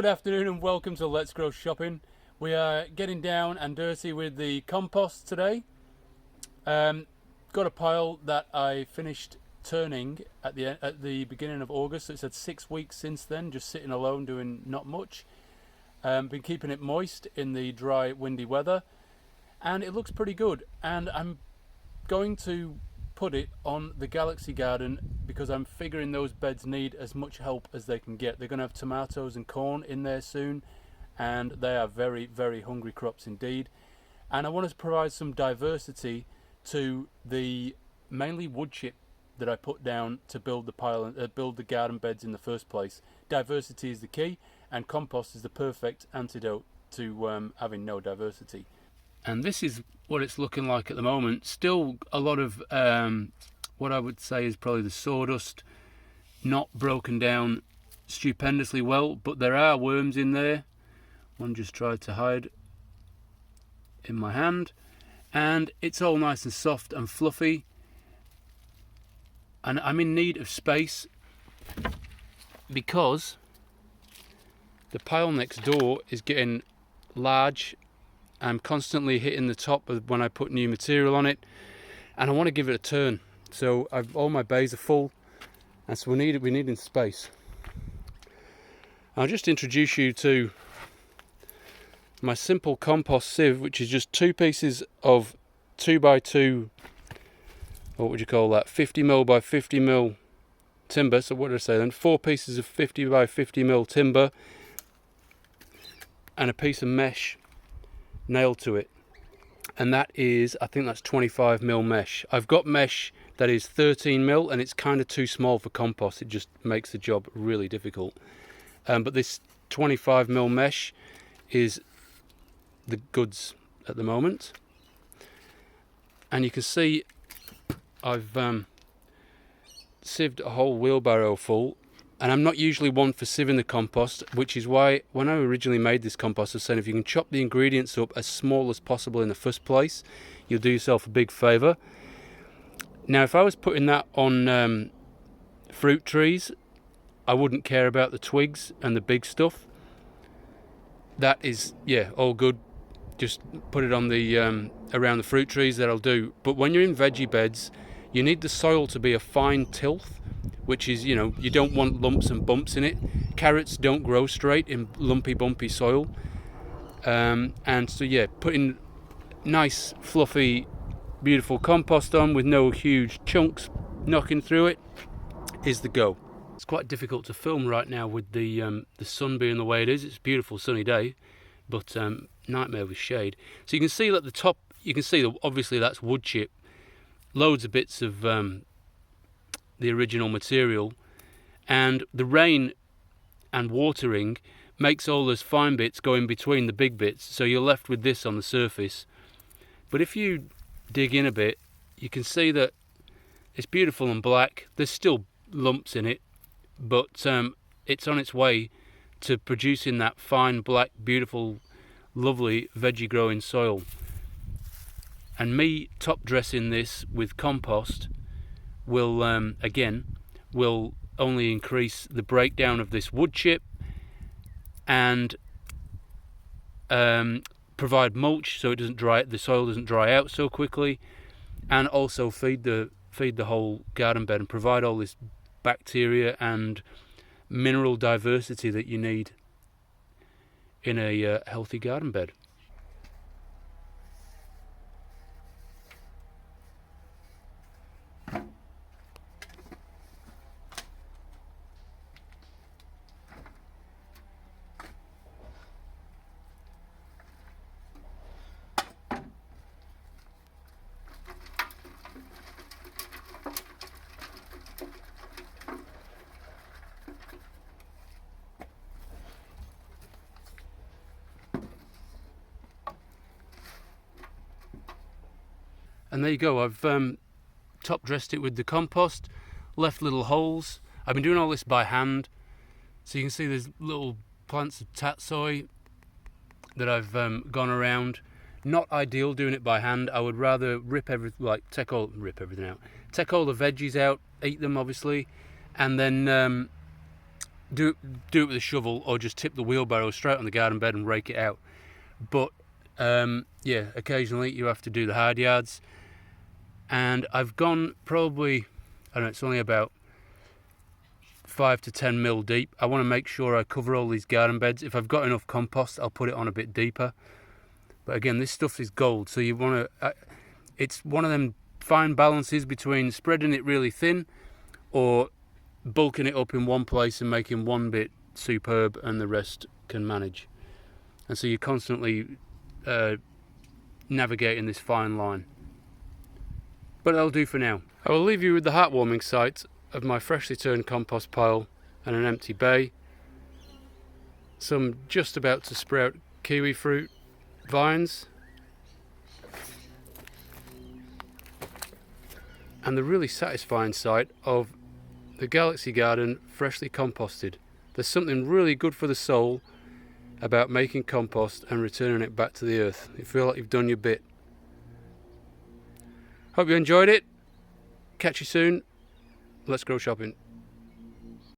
Good afternoon and welcome to Let's Grow Shopping. We are getting down and dirty with the compost today. Got a pile that I finished turning at the beginning of August. So it's had 6 weeks since then, just sitting alone doing not much. Been keeping it moist in the dry, windy weather, and it looks pretty good. And I'm going to put it on the Galaxy garden because I'm figuring those beds need as much help as they can get. They're going to have tomatoes and corn in there soon, and they are very, very hungry crops indeed. And I want to provide some diversity to the mainly wood chip that I put down to build the pile, build the garden beds in the first place. Diversity is the key, and compost is the perfect antidote to having no diversity. And this is what it's looking like at the moment. Still a lot of what I would say is probably the sawdust, not broken down stupendously well, but there are worms in there. One just tried to hide in my hand, and it's all nice and soft and fluffy. And I'm in need of space because the pile next door is getting large. I'm constantly hitting the top of when I put new material on it, and I want to give it a turn. So all my bays are full, and so we're needing space. I'll just introduce you to my simple compost sieve, which is just 2 pieces of 2x2, what would you call that, 50mm by 50mm timber. So what did I say then? 4 pieces of 50 by 50mm timber and a piece of mesh nailed to it, and that is, I think that's 25mm mesh. I've got mesh that is 13mm, and it's kind of too small for compost. It just makes the job really difficult. But this 25mm mesh is the goods at the moment, and you can see I've sieved a whole wheelbarrow full. And I'm not usually one for sieving the compost, which is why when I originally made this compost, I was saying if you can chop the ingredients up as small as possible in the first place, you'll do yourself a big favour. Now, if I was putting that on fruit trees, I wouldn't care about the twigs and the big stuff. That is, yeah, all good. Just put it on the around the fruit trees, that'll do. But when you're in veggie beds, you need the soil to be a fine tilth, which is, you know, you don't want lumps and bumps in it. Carrots don't grow straight in lumpy, bumpy soil. And so, yeah, putting nice, fluffy, beautiful compost on with no huge chunks knocking through it is the go. It's quite difficult to film right now with the sun being the way it is. It's a beautiful sunny day, but nightmare with shade. So you can see at the top, you can see that obviously that's wood chip. Loads of bits of the original material, and the rain and watering makes all those fine bits go in between the big bits, so you're left with this on the surface. But if you dig in a bit, you can see that it's beautiful and black. There's still lumps in it, but it's on its way to producing that fine black, beautiful, lovely veggie growing soil. And me top dressing this with compost will only increase the breakdown of this wood chip and provide mulch so it doesn't dry, the soil doesn't dry out so quickly, and also feed the whole garden bed and provide all this bacteria and mineral diversity that you need in a healthy garden bed. And there you go, I've top dressed it with the compost, left little holes. I've been doing all this by hand, so you can see there's little plants of tatsoi that I've gone around. Not ideal doing it by hand. I would rather take all the veggies out, eat them obviously, and then do it with a shovel, or just tip the wheelbarrow straight on the garden bed and rake it out. But yeah, occasionally you have to do the hard yards, and I've gone probably, I don't know, it's only about 5 to 10 mil deep. I want to make sure I cover all these garden beds. If I've got enough compost, I'll put it on a bit deeper. But again, this stuff is gold, so you want to, it's one of them fine balances between spreading it really thin or bulking it up in one place and making one bit superb and the rest can manage. And so you're constantly navigating this fine line. But that'll do for now. I will leave you with the heartwarming sight of my freshly turned compost pile and an empty bay, some just about to sprout kiwi fruit vines, and the really satisfying sight of the Galaxy garden freshly composted. There's something really good for the soul about making compost and returning it back to the earth. You feel like you've done your bit. Hope you enjoyed it. Catch you soon. Let's go shopping.